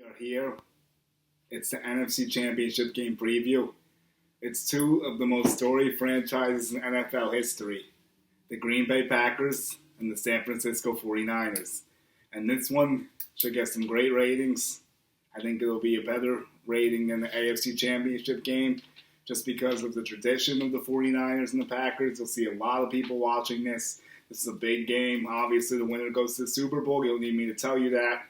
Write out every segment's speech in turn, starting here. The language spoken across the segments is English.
We are here. It's the NFC Championship game preview. It's two of the most storied franchises in NFL history, the Green Bay Packers and the San Francisco 49ers. And this one should get some great ratings. I think it'll be a better rating than the AFC Championship game just because of the tradition of the 49ers and the Packers. You'll see a lot of people watching this. This is a big game. Obviously, the winner goes to the Super Bowl. You don't need me to tell you that.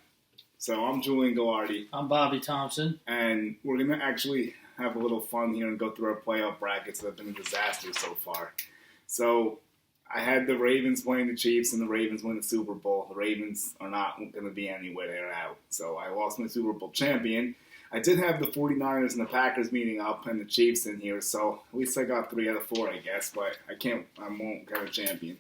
So I'm Julian Gallardi. I'm Bobby Thompson. And we're going to actually have a little fun here and go through our playoff brackets that have been a disaster so far. So I had the Ravens playing the Chiefs and the Ravens win the Super Bowl. The Ravens are not going to be anywhere. They're out. So I lost my Super Bowl champion. I did have the 49ers and the Packers meeting up and the Chiefs in here. So at least I got 3 out of 4, I guess. But I won't get a champion.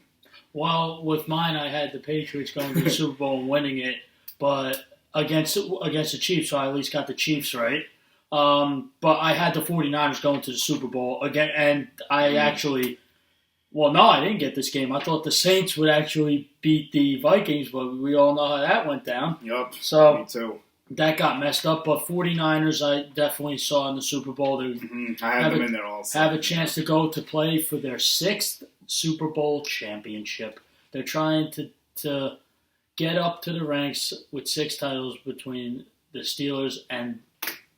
Well, with mine, I had the Patriots going to the Super Bowl and winning it, but against the Chiefs, so I at least got the Chiefs right. But I had the 49ers going to the Super Bowl again, and I actually, well, no, I didn't get this game. I thought the Saints would actually beat the Vikings, but we all know how that went down. Yup, so me too. That got messed up, but 49ers I definitely saw in the Super Bowl. I had them in there also. Have a chance to go to play for their 6th Super Bowl championship. They're trying to get up to the ranks with 6 titles between the Steelers and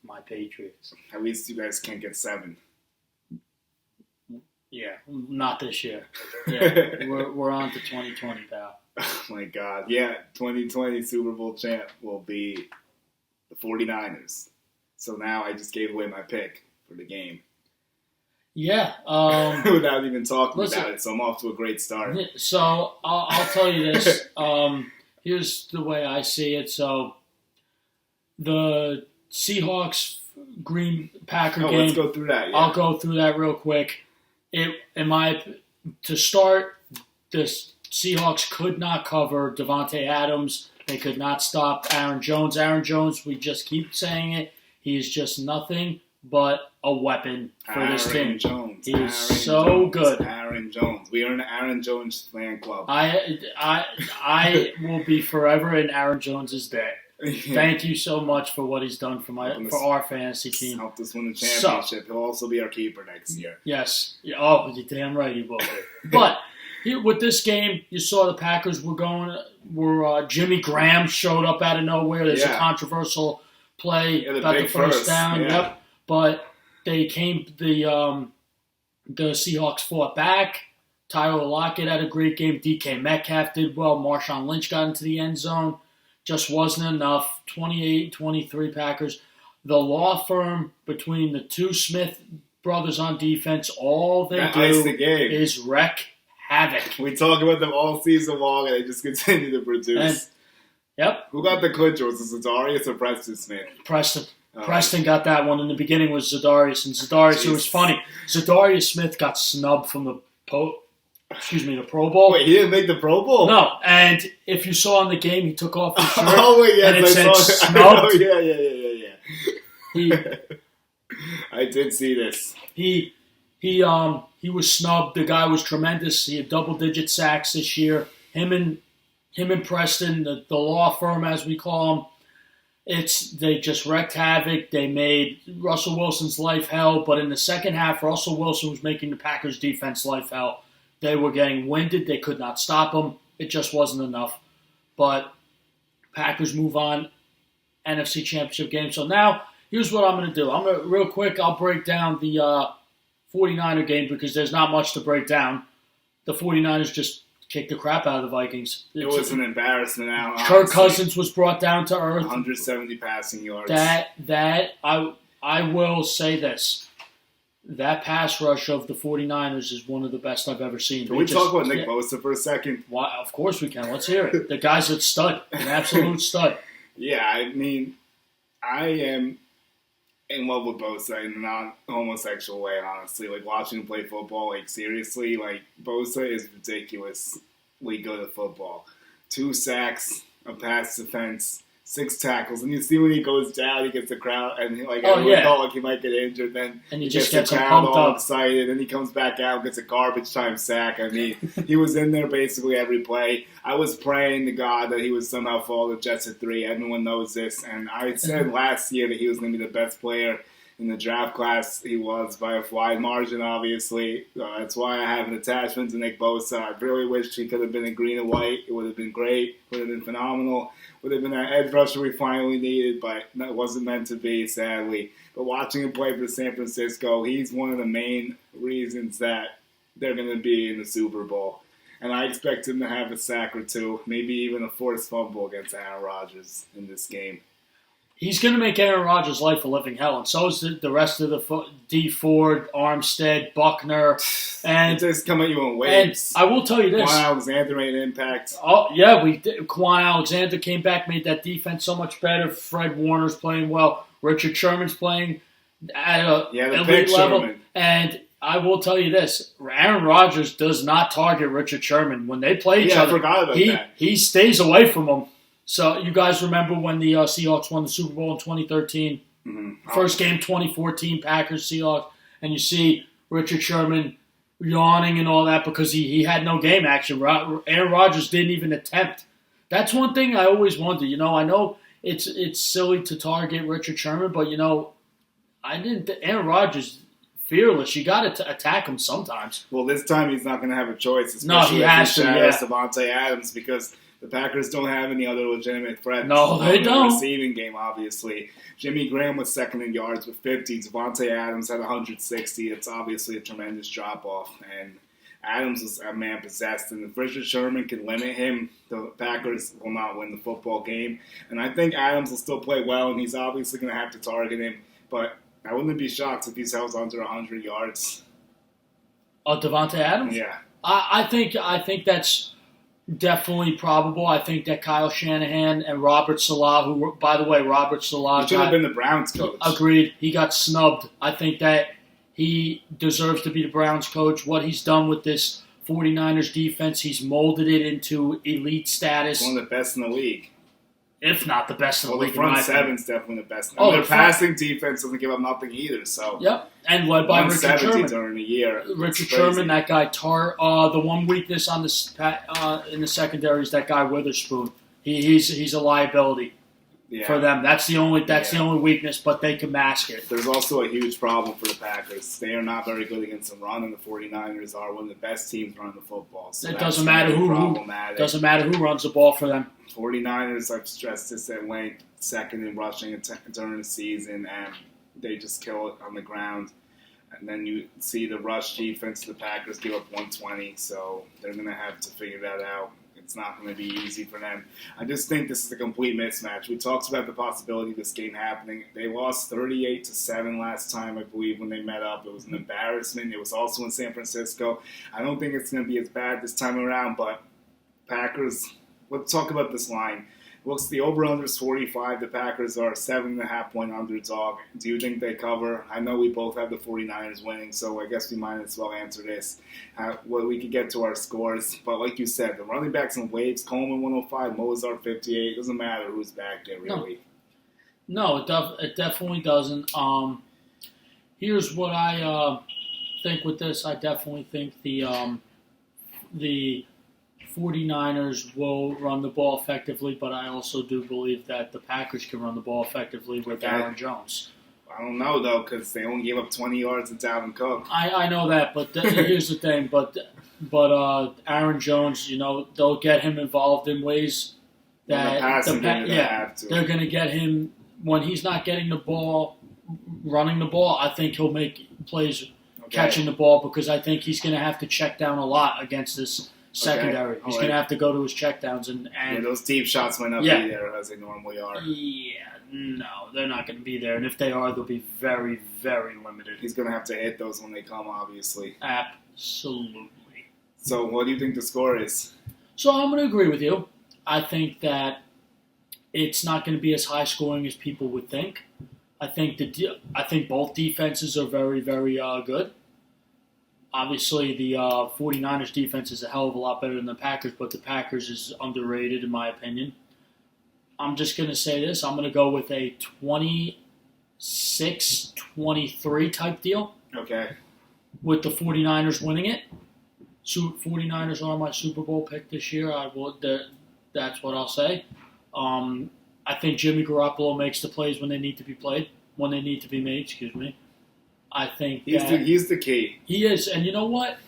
my Patriots. At least you guys can't get 7. Yeah, not this year. Yeah, we're on to 2020, pal. Oh my God. Yeah, 2020 Super Bowl champ will be the 49ers. So now I just gave away my pick for the game. Yeah. Without even talking about it, so I'm off to a great start. So I'll tell you this. Here's the way I see it. So the Seahawks Green Packer game. Let's go through that. Yeah. I'll go through that real quick. To start, the Seahawks could not cover Devontae Adams. They could not stop Aaron Jones. Aaron Jones, we just keep saying it. He is just nothing but a weapon for this team. He is so good. Aaron Jones. We are an Aaron Jones fan club. I will be forever in Aaron Jones' debt. Thank you so much for what he's done for our fantasy team. Helped us win the championship. He'll also be our keeper next year. Yes. Oh, you're damn right he will be. But with this game, you saw the Packers were Jimmy Graham showed up out of nowhere. There's a controversial play about the first down. Yeah. Yep. But they the Seahawks fought back. Tyler Lockett had a great game. DK Metcalf did well. Marshawn Lynch got into the end zone. Just wasn't enough. 28-23 Packers. The law firm between the two Smith brothers on defense, all they do is wreak havoc. We talk about them all season long, and they just continue to produce. Yep. Who got the clincher? Was it Zadarius or Preston Smith? Preston. Preston got that one. In the beginning was Zadarius. And Zadarius, it was funny. Zadarius Smith got snubbed from the Pro Bowl. Wait, he didn't make the Pro Bowl? No. And if you saw in the game, he took off his shirt. And it said snubbed. Yeah. I did see this. He was snubbed. The guy was tremendous. He had double-digit sacks this year. Him and Preston, the law firm as we call them, they just wreaked havoc. They made Russell Wilson's life hell. But in the second half, Russell Wilson was making the Packers' defense life hell. They were getting winded. They could not stop him. It just wasn't enough. But Packers move on. NFC Championship game. So now, here's what I'm going to do. Real quick, I'll break down the 49er game because there's not much to break down. The 49ers just kicked the crap out of the Vikings. It was an embarrassment now. Kirk Cousins was brought down to earth. 170 passing yards. I will say this. That pass rush of the 49ers is one of the best I've ever seen. Can we talk about Nick Bosa for a second? Why, of course we can. Let's hear it. The guy's a stud. An absolute stud. Yeah, I mean, I am in love with Bosa in a non-homosexual way, honestly. Like, watching him play football, like, seriously, like, Bosa is ridiculously good at football. 2 sacks, a pass defense, 6 tackles, and you see when he goes down, he gets the crowd, and everyone thought like he might get injured. Then and he just gets the crowd pumped all up. excited, and he comes back out, gets a garbage time sack. I mean, he was in there basically every play. I was praying to God that he would somehow fall the Jets at 3. Everyone knows this, and I said last year that he was going to be the best player in the draft class. He was by a wide margin, obviously. That's why I have an attachment to Nick Bosa. I really wished he could have been in green and white. It would have been great. Would have been phenomenal. Would have been that edge rusher we finally needed, but that wasn't meant to be, sadly. But watching him play for San Francisco, he's one of the main reasons that they're going to be in the Super Bowl. And I expect him to have a sack or 2, maybe even a forced fumble against Aaron Rodgers in this game. He's going to make Aaron Rodgers' life a living hell, and so is the rest of the D. Ford, Armstead, Buckner, and just come at you in waves. And I will tell you this: Quan Alexander made an impact. Oh yeah, we did. Quan Alexander came back, made that defense so much better. Fred Warner's playing well. Richard Sherman's playing at a elite level, Sherman. And I will tell you this: Aaron Rodgers does not target Richard Sherman when they play each other. I forgot about that. He stays away from him. So you guys remember when the Seahawks won the Super Bowl in 2013? Mm-hmm. First game, 2014, Packers-Seahawks. And you see Richard Sherman yawning and all that because he had no game action. Aaron Rodgers didn't even attempt. That's one thing I always wonder. I know it's silly to target Richard Sherman, but, Aaron Rodgers fearless. You got to attack him sometimes. Well, this time he's not going to have a choice. Especially he has to. Davante Adams, because the Packers don't have any other legitimate threats. No, they don't. In the receiving game, obviously. Jimmy Graham was second in yards with 50. Davante Adams had 160. It's obviously a tremendous drop-off. And Adams was a man possessed. And if Richard Sherman can limit him, the Packers will not win the football game. And I think Adams will still play well, and he's obviously going to have to target him. But I wouldn't be shocked if he sells under 100 yards. Oh, Davante Adams? Yeah. I think that's definitely probable. I think that Kyle Shanahan and Robert Saleh, who, by the way, Robert Saleh should have been the Browns coach. Agreed. He got snubbed. I think that he deserves to be the Browns coach. What he's done with this 49ers defense, he's molded it into elite status. One of the best in the league. If not the best in the league. The front seven's definitely the best. Their passing defense doesn't give up nothing either. So yep, and led by Richard Sherman during the year. Richard Sherman, that guy. The one weakness on in the secondary is that guy Witherspoon. He's a liability for them. That's the only weakness, but they can mask it. There's also a huge problem for the Packers. They are not very good against the run, and the 49ers are one of the best teams running the football. So it doesn't matter who runs the ball for them. 49ers, I've stressed this at length, second in rushing during the season, and they just kill it on the ground. And then you see the rush defense of the Packers give up 120, so they're going to have to figure that out. It's not going to be easy for them. I just think this is a complete mismatch. We talked about the possibility of this game happening. They lost 38-7 last time, I believe, when they met up. It was an embarrassment. It was also in San Francisco. I don't think it's going to be as bad this time around, but Packers... Let's talk about this line. Looks the over-under is 45. The Packers are a 7.5-point underdog. Do you think they cover? I know we both have the 49ers winning, so I guess we might as well answer this. We could get to our scores. But like you said, the running backs in waves, Coleman 105, Mozart 58. It doesn't matter who's back there, really. No, it definitely doesn't. Here's what I think with this. I definitely think the 49ers will run the ball effectively, but I also do believe that the Packers can run the ball effectively with Aaron Jones. I don't know, though, because they only gave up 20 yards to Dalvin Cook. I know that, but here's the thing. But Aaron Jones, they'll get him involved in ways that they're going to get him when he's not getting the ball, running the ball. I think he'll make plays catching the ball because I think he's going to have to check down a lot against this secondary. He's going to have to go to his checkdowns and those deep shots might not be there as they normally are. Yeah, no, they're not going to be there, and if they are, they'll be very, very limited. He's going to have to hit those when they come, obviously. Absolutely. So, what do you think the score is? So, I'm going to agree with you. I think that it's not going to be as high scoring as people would think. I think both defenses are very, very good. Obviously, the 49ers defense is a hell of a lot better than the Packers, but the Packers is underrated in my opinion. I'm just going to say this. I'm going to go with a 26-23 type deal. Okay. With the 49ers winning it. 49ers are my Super Bowl pick this year. That's what I'll say. I think Jimmy Garoppolo makes the plays when they need to be played, when they need to be made. Excuse me. I think he's the key. He is, and you know what?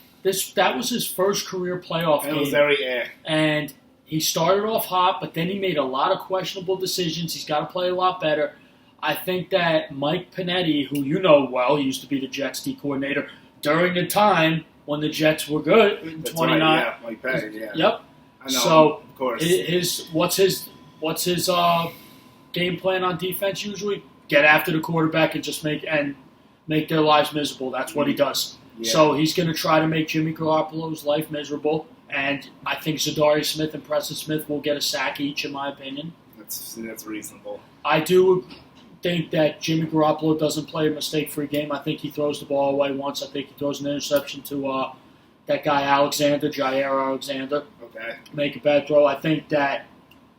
That was his first career playoff game. It was very and he started off hot, but then he made a lot of questionable decisions. He's got to play a lot better. I think that Mike Panetti, who you know well, he used to be the Jets D coordinator during the time when the Jets were good in 29. Right, yeah, Mike Panetti, yeah. Yep. I know, so of course. What's his game plan on defense usually? Get after the quarterback and just make their lives miserable. That's what he does. Yeah. So he's going to try to make Jimmy Garoppolo's life miserable, and I think Zadarius Smith and Preston Smith will get a sack each, in my opinion. That's reasonable. I do think that Jimmy Garoppolo doesn't play a mistake-free game. I think he throws the ball away once. I think he throws an interception to that guy Jair Alexander. Okay. Make a bad throw. I think that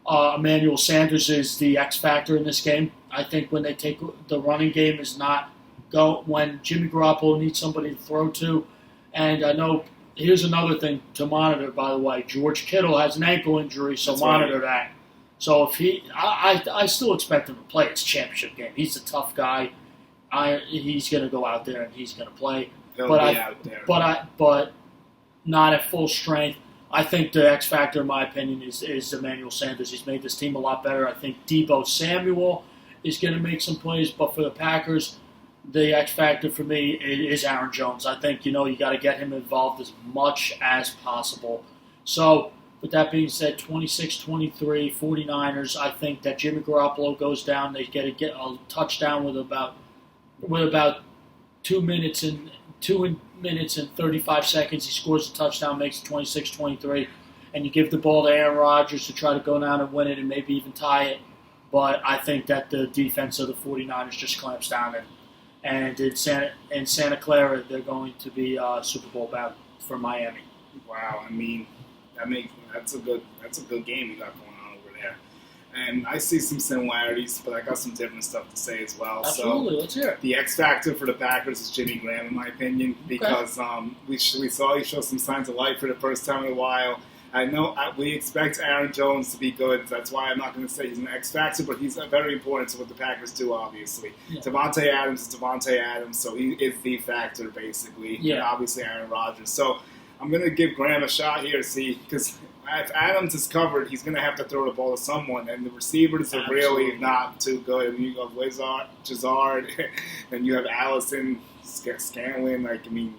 Emmanuel Sanders is the X factor in this game. I think when they take the running game is not go when Jimmy Garoppolo needs somebody to throw to. And I know here's another thing to monitor, by the way. George Kittle has an ankle injury, so monitor that. So if I still expect him to play his championship game. He's a tough guy. He's going to go out there and he's going to play. He'll be out there. But not at full strength. I think the X factor, in my opinion, is Emmanuel Sanders. He's made this team a lot better. I think Deebo Samuel is going to make some plays, but for the Packers, the X factor for me is Aaron Jones. I think, you got to get him involved as much as possible. So, with that being said, 26-23, 49ers, I think that Jimmy Garoppolo goes down. They get a touchdown with about 2 minutes and 35 seconds. He scores a touchdown, makes it 26-23, and you give the ball to Aaron Rodgers to try to go down and win it and maybe even tie it. But I think that the defense of the 49ers just clamps down and in Santa Clara, they're going to be Super Bowl bound for Miami. Wow, I mean, that's a good game you got going on over there. And I see some similarities, but I got some different stuff to say as well. Absolutely, let's hear it. The X factor for the Packers is Jimmy Graham, in my opinion, because we saw he show some signs of life for the first time in a while. I know we expect Aaron Jones to be good. That's why I'm not going to say he's an X factor, but he's very important to what the Packers do, obviously. Yeah. Davante Adams is Davante Adams, so he is the factor, basically. Yeah. And obviously Aaron Rodgers. So I'm going to give Graham a shot here, because if Adams is covered, he's going to have to throw the ball to someone, and the receivers are really not too good. And you have Lazard, and you have Allison, Scanlon.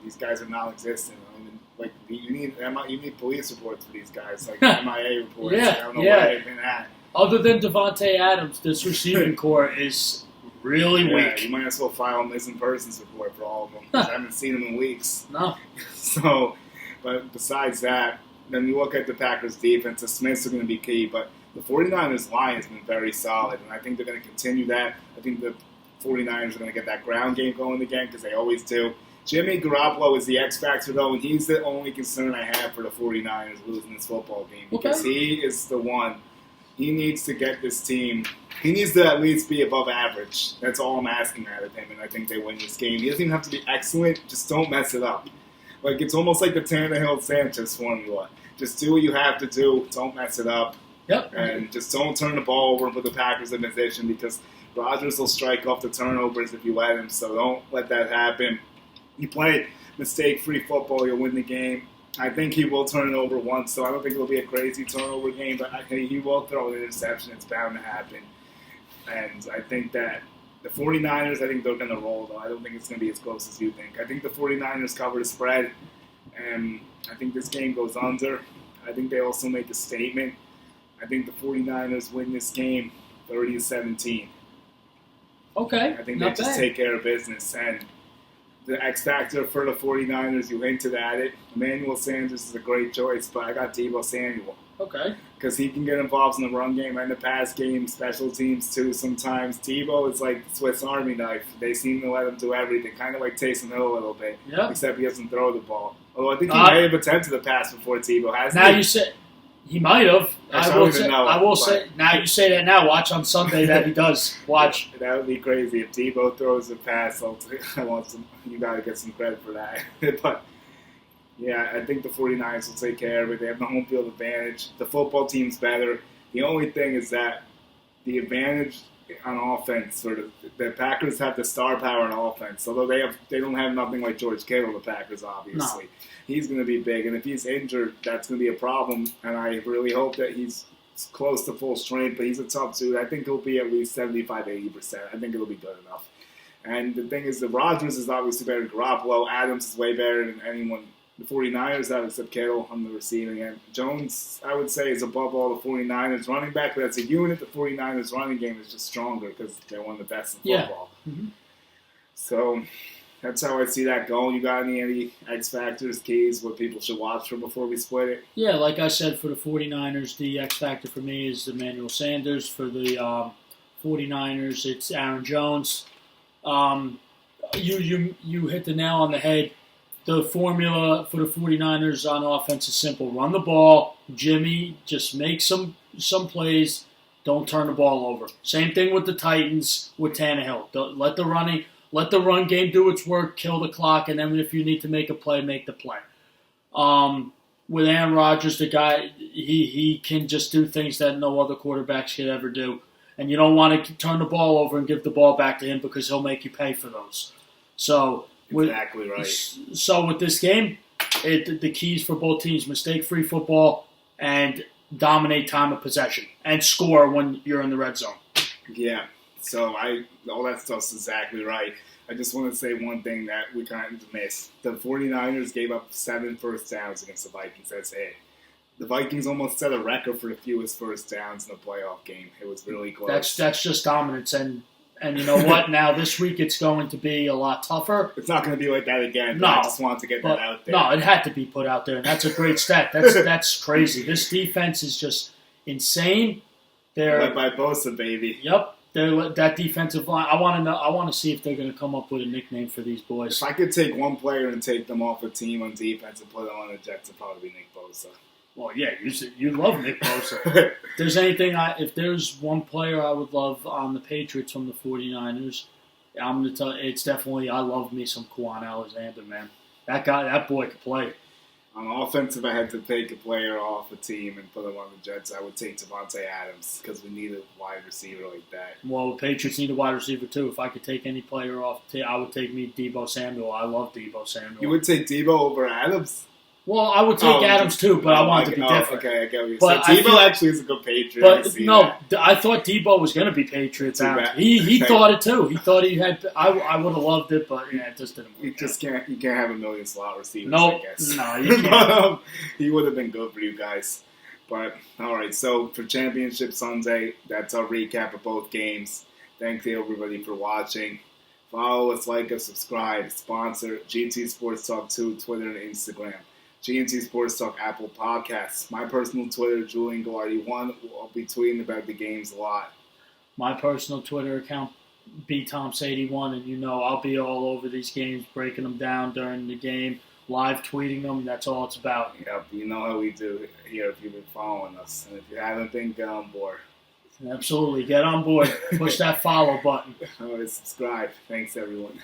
These guys are non-existent. You need police reports for these guys, like MIA reports. I don't know where they've been at. Other than Davante Adams, this receiving core is really weak. You might as well file a missing persons report for all of them. I haven't seen them in weeks. No. So, but besides that, then you look at the Packers' defense. The Smiths are going to be key, but the 49ers' line has been very solid, and I think they're going to continue that. I think the 49ers are going to get that ground game going again, because they always do. Jimmy Garoppolo is the X factor, though, and he's the only concern I have for the 49ers losing this football game, because he is the one. He needs to get this team. He needs to at least be above average. That's all I'm asking out of him, and I think they win this game. He doesn't even have to be excellent. Just don't mess it up. It's almost like the Tannehill-Sanchez formula. Just do what you have to do. Don't mess it up. Yep. And just don't turn the ball over and put the Packers in position, because Rodgers will strike off the turnovers if you let him, so don't let that happen. You play mistake-free football, you'll win the game. I think he will turn it over once, so I don't think it'll be a crazy turnover game, but I think he will throw an interception. It's bound to happen. And I think that the 49ers, I think they're going to roll, though. I don't think it's going to be as close as you think. I think the 49ers cover the spread, and I think this game goes under. I think they also make a statement. I think the 49ers win this game 30-17. Okay, I think they just take care of business, and the X factor for the 49ers, you hinted at it. Emmanuel Sanders is a great choice, but I got Deebo Samuel. Okay. Because he can get involved in the run game and the pass game, special teams too sometimes. Deebo is like the Swiss Army knife. They seem to let him do everything, kind of like Taysom Hill a little bit, except he doesn't throw the ball. Although I think he may have attempted a pass before Deebo, hasn't he? He might have. I will say. Now you say that now. Watch on Sunday that he does. Watch. That would be crazy if Debo throws a pass. I want some. You got to get some credit for that. But yeah, I think the 49ers will take care of it. They have the home field advantage. The football team's better. The only thing is that the advantage on offense, the Packers have the star power on offense. Although they don't have nothing like George Kittle, the Packers obviously. No. He's going to be big, and if he's injured, that's going to be a problem. And I really hope that he's close to full strength. But he's a tough dude. I think he'll be at least 75-80%. I think it'll be good enough. And the thing is, the Rodgers is obviously better than Garoppolo. Adams is way better than anyone. The 49ers have except Kittle on the receiving end. Jones, I would say, is above all the 49ers running back, but as a unit, the 49ers running game is just stronger because they're one of the best in football. Yeah. Mm-hmm. So that's how I see that going. You got any X factors, keys, what people should watch for before we split it? Yeah, like I said, for the 49ers, the X factor for me is Emmanuel Sanders. For the 49ers, it's Aaron Jones. You hit the nail on the head. The formula for the 49ers on offense is simple. Run the ball. Jimmy, just make some plays. Don't turn the ball over. Same thing with the Titans with Tannehill. Let the run game do its work, kill the clock, and then if you need to make a play, make the play. With Aaron Rodgers, the guy, he can just do things that no other quarterbacks could ever do. And you don't want to turn the ball over and give the ball back to him because he'll make you pay for those. Exactly right. So with this game, the keys for both teams: mistake-free football and dominate time of possession and score when you're in the red zone. Yeah. So all that stuff's exactly right. I just want to say one thing that we kind of missed. The 49ers gave up 7 first downs against the Vikings. That's it. The Vikings almost set a record for the fewest first downs in a playoff game. It was really close. That's just dominance. And you know what? Now this week it's going to be a lot tougher. It's not going to be like that again. No, I just wanted to get that out there. No, it had to be put out there, and that's a great stat. That's crazy. This defense is just insane. They're led by Bosa, baby. Yep. That defensive line. I want to see if they're going to come up with a nickname for these boys. If I could take one player and take them off a team on defense and put them on the Jets, it'd probably be Nick Bosa. Well, yeah, you love Nick Bosa. If there's one player I would love on the Patriots from the 49ers, I'm going to tell you, it's definitely, I love me some Quan Alexander, man. That boy could play. On offense, if I had to take a player off a team and put him on the Jets, I would take Devontae Adams because we need a wide receiver like that. Well, the Patriots need a wide receiver too. If I could take any player off, I would take me Deebo Samuel. I love Deebo Samuel. You would take Deebo over Adams? Well, I would take Adams too, but I want it to be different. Okay, I get what you're saying. Deebo actually is a good Patriot. But I thought Deebo was going to be Patriots. He thought it too. He thought he had. I would have loved it, but yeah, it just didn't work. You can't have a million slot receivers. Nope. I guess. No, you can't. He would have been good for you guys. But all right, so for Championship Sunday, that's our recap of both games. Thank you everybody for watching. Follow us, like us, subscribe, sponsor GT Sports Talk 2, Twitter and Instagram. GNT Sports Talk Apple Podcasts. My personal Twitter, Julian Gallardi1. I'll be tweeting about the games a lot. My personal Twitter account, btomps81, and I'll be all over these games, breaking them down during the game, live tweeting them. That's all it's about. Yep, you know how we do here if you've been following us. And if you haven't been, get on board. Absolutely. Get on board. Push that follow button. All right, subscribe. Thanks, everyone.